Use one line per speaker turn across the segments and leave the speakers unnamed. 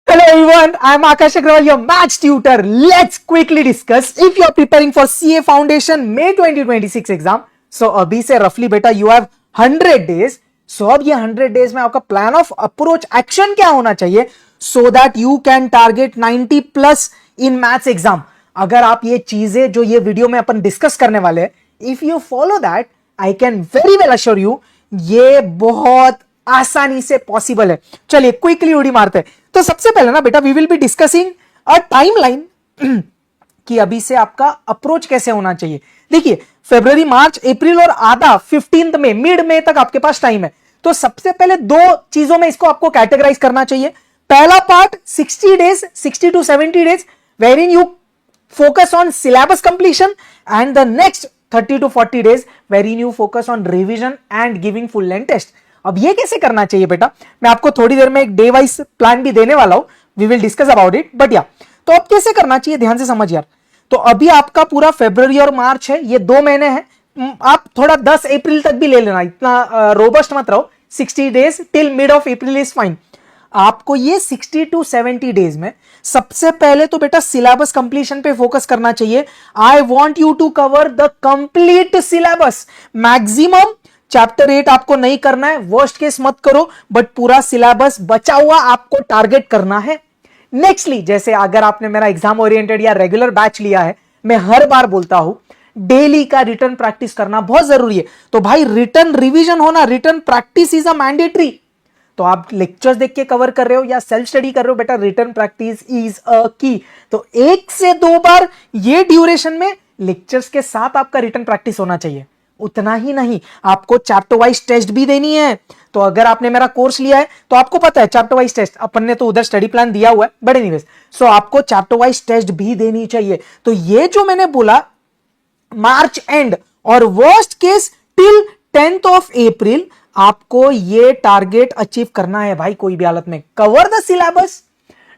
Hello everyone, I am Akash Agrawal, your maths tutor. Let's quickly discuss if you are preparing for CA Foundation May 2026 exam. So अभी से roughly बेटा you have 100 days. So अब ये 100 days में आपका plan of approach action क्या होना चाहिए so that you can target 90 plus in maths exam. अगर आप ये चीजें जो ये वीडियो में अपन डिस्कस करने वाले हैं, if you follow that, I can very well assure you ये बहुत आसानी से पॉसिबल है. चलिए क्विकली उड़ी मारते हैं. तो सबसे पहले ना बेटा we will be discussing a timeline कि अभी से आपका अप्रोच कैसे होना चाहिए. देखिए फरवरी, मार्च, अप्रैल और आधा 15 मई, मिड मई तक आपके पास टाइम है. तो सबसे पहले दो चीजों में इसको आपको कैटेगराइज करना चाहिए. पहला part 60 days, 60 to 70 days wherein you focus on syllabus completion and the next 30 to 40 days wherein you focus on revision and giving full length test. अब ये कैसे करना चाहिए बेटा, मैं आपको थोड़ी देर में एक डे वाइज प्लान भी देने वाला हूं. We will discuss about it. But या तो अब कैसे करना चाहिए ध्यान से समझ यार. तो अभी आपका पूरा फरवरी और मार्च है, ये 2 महीने हैं. आप थोड़ा 10 अप्रैल तक भी ले लेना, इतना रोबस्ट मत रहो. 60 days till mid of April is fine. आपको ये 60 to 70 डेज में सबसे पहले तो बेटा सिलेबस कंप्लीशन पे फोकस करना चाहिए. I want you to cover the complete syllabus. Maximum chapter 8 आपको नहीं करना है, वर्स्ट केस मत करो, बट पूरा सिलेबस बचा हुआ आपको टारगेट करना है. नेक्स्टली, जैसे अगर आपने मेरा एग्जाम ओरिएंटेड या रेगुलर बैच लिया है, मैं हर बार बोलता हूं डेली का रिटर्न प्रैक्टिस करना बहुत जरूरी है. तो भाई रिटर्न रिवीजन होना, return practice is a mandatory. तो आप लेक्चर्स देख के कवर कर रहे हो या सेल्फ स्टडी कर रहे हो, बेटा रिटर्न प्रैक्टिस इज अ की. तो 1 से 2 बार ये ड्यूरेशन में लेक्चर्स के साथ आपका रिटर्न प्रैक्टिस होना चाहिए. उतना ही नहीं, आपको चैप्टर वाइज टेस्ट भी देनी है. तो अगर आपने मेरा कोर्स लिया है तो आपको पता है चैप्टर वाइज टेस्ट, अपन ने तो उधर स्टडी प्लान दिया हुआ है, बट एनीवेज सो आपको चैप्टर वाइज टेस्ट भी देनी चाहिए. तो ये जो मैंने बोला मार्च एंड और worst case till 10th of अप्रैल आपको ये टारगेट अचीव करना है भाई. कोई भी हालत में cover the syllabus,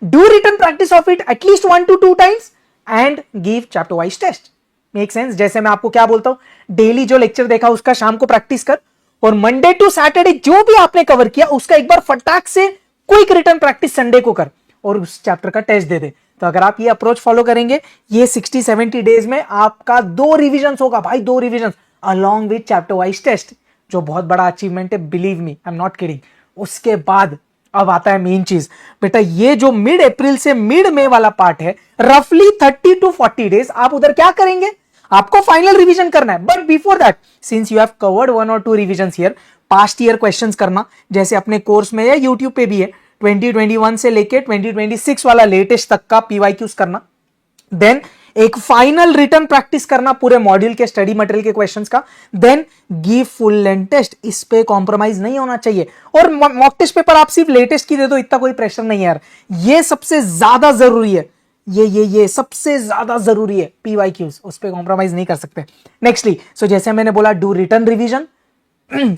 do written practice of it at least 1 to 2 times and give chapter wise test. Make sense. जैसे मैं आपको क्या बोलता हूं, डेली जो लेक्चर देखा उसका शाम को प्रैक्टिस कर, और मंडे टू सैटरडे जो भी आपने कवर किया उसका एक बार फटाक से क्विक रिटर्न प्रैक्टिस संडे को कर और उस चैप्टर का टेस्ट दे दे. तो अगर आप ये अप्रोच फॉलो करेंगे, ये 60-70 डेज में आपका 2 रिविजन होगा भाई, 2 revision along with chapter wise test, जो बहुत बड़ा अचीवमेंट है. Believe me, I am not kidding. उसके बाद अब आता है मेन चीज बेटा, ये जो मिड अप्रैल से मिड मई वाला पार्ट है, रफली 30 to 40 डेज आप उधर क्या करेंगे, आपको फाइनल रिवीजन करना है. But before that, since you have covered 1 or 2 revisions here, past year questions करना, जैसे अपने कोर्स में या यूट्यूब पे भी है, 2021 से लेके 2026 वाला लेटेस्ट तक का पीवाईक्यूज करना. देन एक फाइनल रिटर्न प्रैक्टिस करना पूरे मॉड्यूल के स्टडी मटेरियल के क्वेश्चंस का. Then give full length test. इस पे कॉम्प्रोमाइज नहीं होना चाहिए. और मॉक टेस्ट पेपर आप सिर्फ लेटेस्ट की दे दो, इतना कोई प्रेशर नहीं है यार. ये सबसे ज्यादा जरूरी है, ये सबसे ज्यादा जरूरी है. पीवाईक्यूज उस पे कॉम्प्रोमाइज नहीं कर सकते. नेक्स्टली, सो जैसे मैंने बोला, do written revision,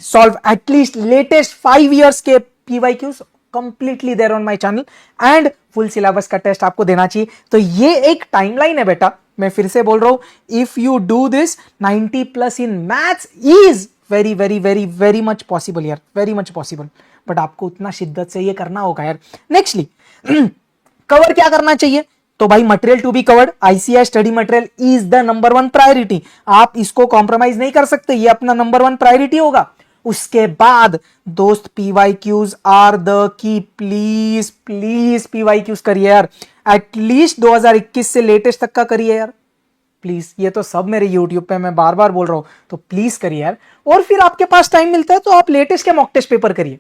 solve at least latest 5 years के PYQs completely there on my channel, and full syllabus का टेस्ट आपको देना चाहिए. तो ये एक टाइमलाइन है बेटा. मैं फिर से बोल रहा हूं, if you do this 90 plus in maths is very very very very much possible यार, वेरी मच पॉसिबल. बट आपको उतना शिद्दत से ये करना होगा यार. नेक्स्टली, कवर क्या करना चाहिए, तो भाई material to be covered, ICI study material is the number 1 priority. आप इसको कॉम्प्रोमाइज नहीं कर सकते, ये अपना नंबर 1 प्रायोरिटी होगा. उसके बाद दोस्त PYQs are the key. Please please PYQs करिए यार, एटलीस्ट 2021 से लेटेस्ट तक का करिए यार प्लीज. ये तो सब मेरे यूट्यूब पे मैं बार बार बोल रहा हूं, तो प्लीज करिए यार. और फिर आपके पास टाइम मिलता है तो आप लेटेस्ट के मॉक टेस्ट पेपर करिए.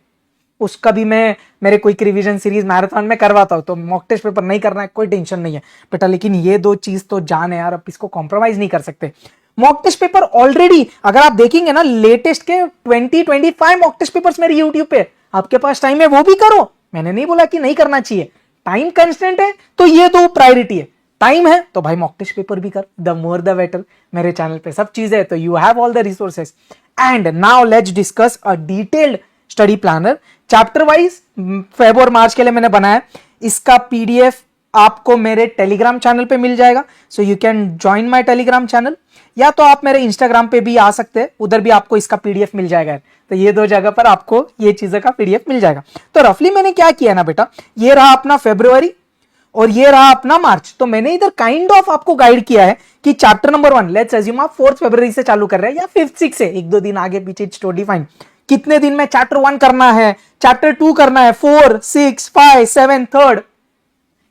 उसका भी मैं मेरे क्विक रिवीजन सीरीज मैराथन में करवाता हूं, तो मॉक टेस्ट पेपर नहीं करना है कोई टेंशन नहीं है बेटा. लेकिन ये 2 चीज तो जान है यार, अब इसको कॉम्प्रोमाइज नहीं कर सकते. मॉक टेस्ट पेपर ऑलरेडी अगर आप देखेंगे ना, लेटेस्ट के 20-25 मॉक टेस्ट पेपर्स मेरे यूट्यूब पे. आपके पास टाइम है वो भी करो, मैंने नहीं बोला कि नहीं करना चाहिए. टाइम कंस्टेंट है तो ये तो प्रायोरिटी है. टाइम है तो भाई मॉक टेस्ट पेपर भी कर, द मोर द बेटर. मेरे चैनल पे सब चीजें है, तो you have all the resources. And now let's discuss a detailed study planner chapter wise. Feb और मार्च के लिए मैंने बनाया, इसका पीडीएफ आपको मेरे टेलीग्राम चैनल पे मिल जाएगा, so you can join my Telegram channel, या तो आप मेरे इंस्टाग्राम पे भी आ सकते हैं, उधर भी आपको इसका पीडीएफ मिल जाएगा। तो ये दो जगह पर आपको ये चीजों का पीडीएफ मिल जाएगा। तो रफली मैंने क्या किया ना बेटा, ये रहा अपना फरवरी और ये रहा अपना मार्च। तो मैंने इधर काइंड ऑफ आपको गाइड किया है कि चैप्टर नंबर 1 लेट्स अज्यूम आप 4 फरवरी से चालू कर रहे हैं या 5th 6 से, एक दो दिन आगे पीछे इट्स टोटली फाइन। कितने दिन में चैप्टर 1 करना है, चैप्टर 2 करना है, 4 6 5 7 3rd,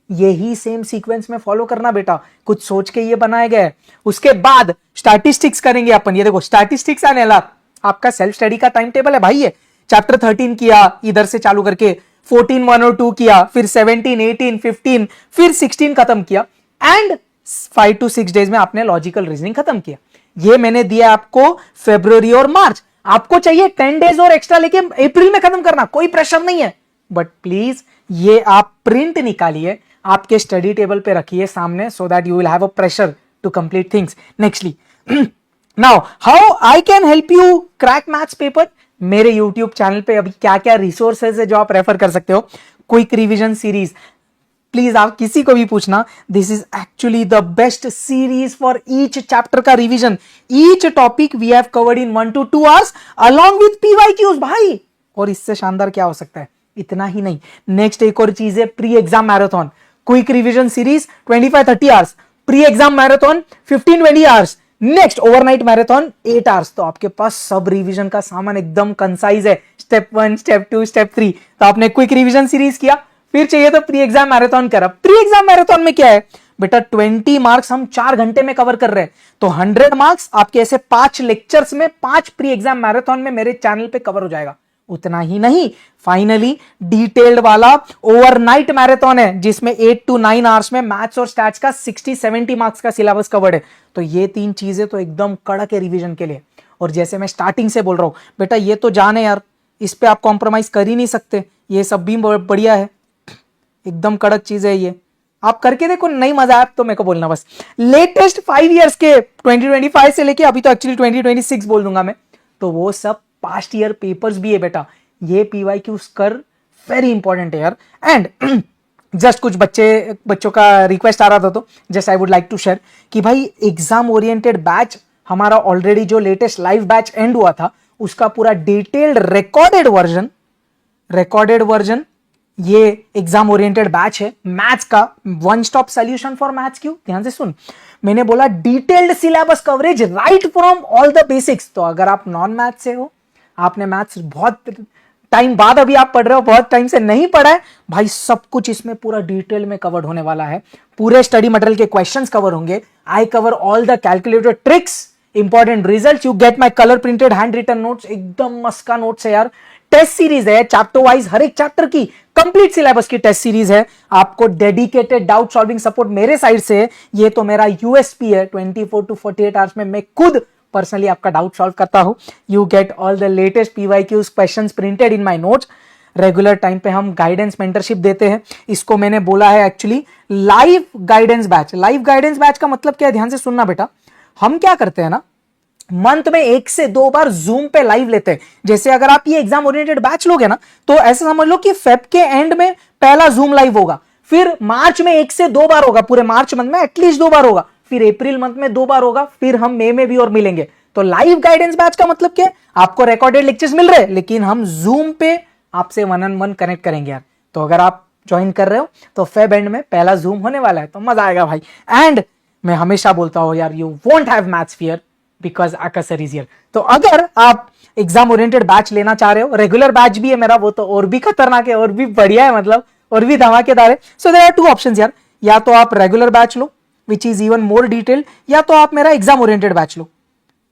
यही सेम सीक्वेंस में फॉलो करना बेटा। कुछ सोच के ये बनाया गया है। उसके बाद स्टैटिस्टिक्स करेंगे अपन। ये देखो स्टैटिस्टिक्स एंड एलआर आपका सेल्फ स्टडी का टाइम टेबल है भाई। ये चैप्टर 13 किया इधर से चालू करके, 14 1 और 2 किया, फिर 17 18 15, फिर 16 खत्म किया, एंड 5 to 6 डेज में आपने लॉजिकल रीजनिंग खत्म किया। ये मैंने दिया आपको फरवरी और मार्च। आपको चाहिए 10 डेज और एक्स्ट्रा लेके अप्रैल में खत्म करना, कोई प्रेशर नहीं है, बट प्लीज ये आप प्रिंट निकालिए, आपके स्टडी टेबल पे रखिए सामने, so that you will have a pressure to complete things. Nextly now how I can help you crack maths paper. मेरे YouTube चैनल पे अभी क्या क्या रिसोर्सेज है जो आप रेफर कर सकते हो। क्विक रिवीजन सीरीज, प्लीज आप किसी को भी पूछना, this is actually the best series for each chapter का revision. Each topic we have covered in 1 to 2 hours along with PYQs भाई। और इससे शानदार क्या हो सकता है। इतना ही नहीं, नेक्स्ट एक और चीज है, pre exam marathon. Quick revision series 25-30 hours, pre exam marathon 15-20 hours, next overnight marathon 8 hours। तो आपके पास सब रिवीजन का सामान एकदम कंसाइज है, स्टेप 1 स्टेप 2 स्टेप 3। तो आपने क्विक रिवीजन सीरीज किया, फिर चाहिए तो प्री एग्जाम मैराथन करा। प्री एग्जाम मैराथन में क्या है बेटा, 20 मार्क्स हम 4 घंटे में कवर कर रहे हैं। तो 100 मार्क्स आपके ऐसे 5 लेक्चर्स में, 5 प्री एग्जाम मैराथन में मेरे चैनल पे कवर हो जाएगा। उतना ही नहीं, फाइनली डिटेल्ड वाला ओवरनाइट मैराथन है जिसमें 8 to 9 आवर्स में मैथ्स और स्टैट्स का 60-70 मार्क्स का सिलेबस कवर्ड है। तो ये 3 चीजें तो एकदम कड़क है रिवीजन के लिए। और जैसे मैं स्टार्टिंग से बोल रहा हूं बेटा, ये तो जाने यार, इस पे आप कॉम्प्रोमाइज कर ही नहीं सकते, ये सब भी बढ़िया है, एकदम कड़क चीज है ये। आप करके देखो, नहीं मजा आया तो मेरे को बोलना बस। लेटेस्ट 5 इयर्स के 2025 से लेके अभी तो एक्चुअली 2026 बोल दूंगा मैं, तो वो सब पास्ट ईयर पेपर्स भी है बेटा। ये PYQs कर वेरी इंपॉर्टेंट है यार। एंड जस्ट कुछ बच्चों का रिक्वेस्ट आ रहा था, तो just I would like to share कि भाई एग्जाम ओरिएंटेड बैच हमारा ऑलरेडी जो लेटेस्ट लाइव बैच एंड हुआ था, उसका पूरा डिटेल्ड रिकॉर्डेड वर्जन ये एग्जाम ओरिएंटेड बैच है मैथ्स का। One stop solution for maths. क्यों, ध्यान से सुन, मैंने बोला detailed syllabus coverage right from all the basics. तो अगर आप नॉन मैथ्स से हो, आपने मैथ्स बहुत टाइम बाद अभी आप पढ़ रहे हो, बहुत टाइम से नहीं पढ़ा है भाई, सब कुछ इसमें पूरा डिटेल में कवर्ड होने वाला है। पूरे स्टडी मटेरियल के क्वेश्चंस कवर होंगे। I cover all the calculated tricks, important results, you get my colour printed hand written notes, एकदम मस्त का नोट्स है यार। टेस्ट सीरीज है, चैप्टर वाइज हर एक चैप्टर की कंप्लीट सिलेबस की टेस्ट सीरीज है। आपको डेडिकेटेड डाउट सॉल्विंग सपोर्ट मेरे साइड से है। ये तो मेरा यूएसपी है। 24 to 48 आवर्स में मैं खुद पर्सनली आपका डाउट सॉल्व करता हूं। You get all the latest PYQs questions printed in my notes. Regular time पे हम गाइडेंस मेंटरशिप देते हैं। इसको मैंने बोला है actually live guidance batch. Live guidance batch का मतलब क्या है, ध्यान से सुनना बेटा। हम क्या करते हैं ना, मंथ में 1 से 2 बार जूम पे लाइव लेते हैं। जैसे अगर आप ये एग्जाम ओरिएंटेड बैच लोगे ना, तो ऐसे समझ लो कि फेब के एंड में पहला जूम लाइव होगा, फिर मार्च में 1 से 2 बार होगा, पूरे मार्च मंथ में एटलीस्ट 2 बार होगा, फिर अप्रैल मंथ में 2 बार होगा, फिर हम मई में भी और मिलेंगे। तो लाइव गाइडेंस बैच का मतलब क्या है, आपको रिकॉर्डेड लेक्चर्स मिल रहे हैं, लेकिन हम जूम पे आपसे 1-on-1 कनेक्ट करेंगे यार। तो अगर आप ज्वाइन कर रहे हो तो फेब एंड में पहला जूम होने वाला है, तो मजा आएगा भाई। एंड मैं हमेशा बोलता हूं यार, you won't have maths fear because Akash sir is here. तो अगर आप एग्जाम ओरिएंटेड बैच लेना चाह रहे हो, रेगुलर बैच भी है मेरा, वो तो और भी खतरनाक है और भी बढ़िया है, मतलब और भी धमाकेदार है। सो देयर आर 2 ऑप्शंस यार, या तो आप रेगुलर बैच लो which is even more detailed, या तो आप मेरा एग्जाम ओरिएंटेड बैच लो।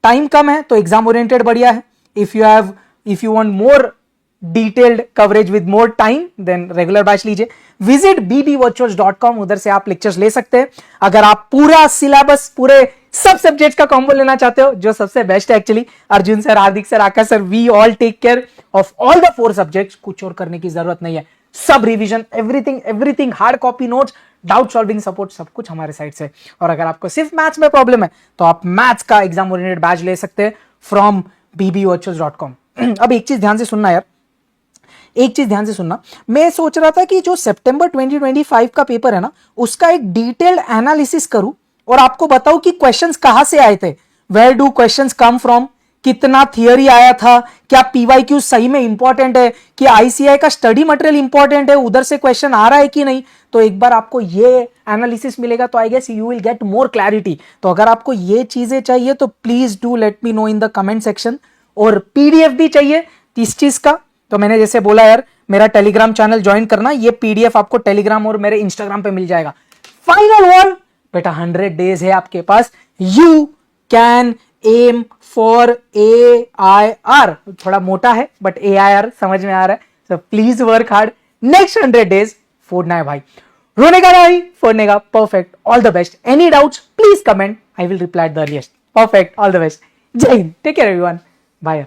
टाइम कम है तो एग्जाम ओरिएंटेड बढ़िया है। If you want more detailed coverage with more time then regular batch लीजिए। विजिट bbvirtuals.com, उधर से आप लेक्चर्स ले सकते हैं। अगर आप पूरा सिलेबस, पूरे सब सब्जेक्ट्स का कॉम्बो लेना चाहते हो, जो सबसे बेस्ट है actually, Arjun sir, Hardik sir, Akash sir, we all take care of all the 4 subjects. कुछ और करने की जरूरत नहीं है, सब revision, everything, hard copy notes, doubt solving support, सब कुछ हमारे साइड से। और अगर आपको सिर्फ मैथ्स में प्रॉब्लम है तो आप मैथ्स का एग्जाम ओरिएंटेड बैच ले सकते हैं फ्रॉम bbvirtuals.com। अब एक चीज ध्यान से सुनना यार, एक चीज ध्यान से सुनना, मैं सोच रहा था कि जो सितंबर 2025 का पेपर है ना, उसका एक डिटेल्ड एनालिसिस करूं और आपको बताऊं कि क्वेश्चंस कहां से आए थे, where do questions come from, कितना थियरी आया था, क्या पीवाईक्यू सही में इंपॉर्टेंट है, कि आईसीआई का स्टडी मटेरियल इंपॉर्टेंट है, उधर से क्वेश्चन आ रहा है कि नहीं। तो एक बार आपको ये एनालिसिस मिलेगा तो I guess you will get more clarity. तो अगर आपको ये चीजें चाहिए तो please do let me know in the comment section. और पीडीएफ भी चाहिए 30 चीज का, तो मैंने जैसे बोला यार, मेरा टेलीग्राम चैनल ज्वाइन करना, ये पीडीएफ आपको टेलीग्राम और मेरे इंस्टाग्राम पे मिल जाएगा। फाइनल वन बेटा, 100 डेज है आपके पास, you can aim for AIR। थोड़ा मोटा है बट AIR समझ में आ रहा है, so please work hard, next 100 days फोड़ना है भाई, रोने का नहीं, फोड़ने का। Perfect, all the best. Any doubts please comment, I will reply the earliest. Perfect, all the best. जय Hind, take care everyone, bye.